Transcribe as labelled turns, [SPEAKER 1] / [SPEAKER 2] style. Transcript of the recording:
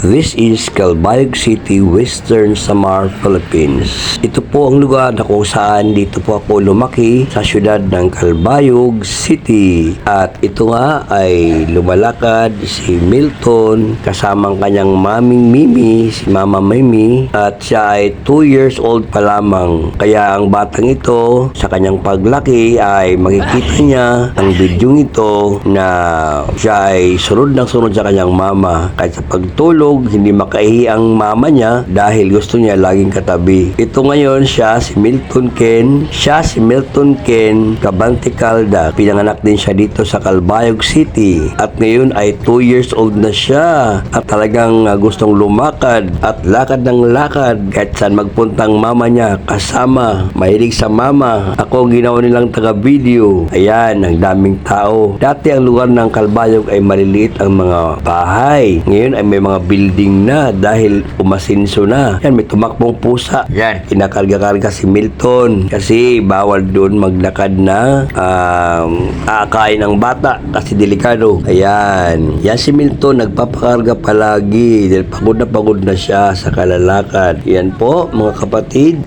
[SPEAKER 1] This is Calbayog City, Western Samar, Philippines. Ito po ang lugar na kung saan dito po ako lumaki sa syudad ng Calbayog City. At ito nga ay lumalakad si Milton kasamang kanyang maming Mimi, si Mama Mimi. At siya ay 2 years old pa lamang. Kaya ang batang ito sa kanyang paglaki ay makikita niya ang video ito na siya ay sunod ng sunod sa kanyang mama. Kahit sa pagtulog, hindi makaihi ang mama niya dahil gusto niya laging katabi. Ito ngayon siya si Milton Ken. Siya si Milton Ken Cabante Calda. Pinanganak din siya dito sa Calbayog City. At ngayon ay 2 years old na siya. At talagang gustong lumakad at lakad ng lakad kahit saan magpuntang mama niya kasama. Mahilig sa mama. Ako ginawa nilang taga-video. Ayan, ang daming tao. Dati ang lugar ng Calbayog ay maliliit ang mga bahay. Ngayon ay may mga building na dahil umasinso na. Yan, may tumakbong pusa. Yan, kinakarga-karga si Milton kasi bawal doon maglakad na aakain ng bata kasi delikado. Ayan, yan si Milton nagpapakarga palagi dahil pagod na siya sa kalalakad. Yan po mga kapatid.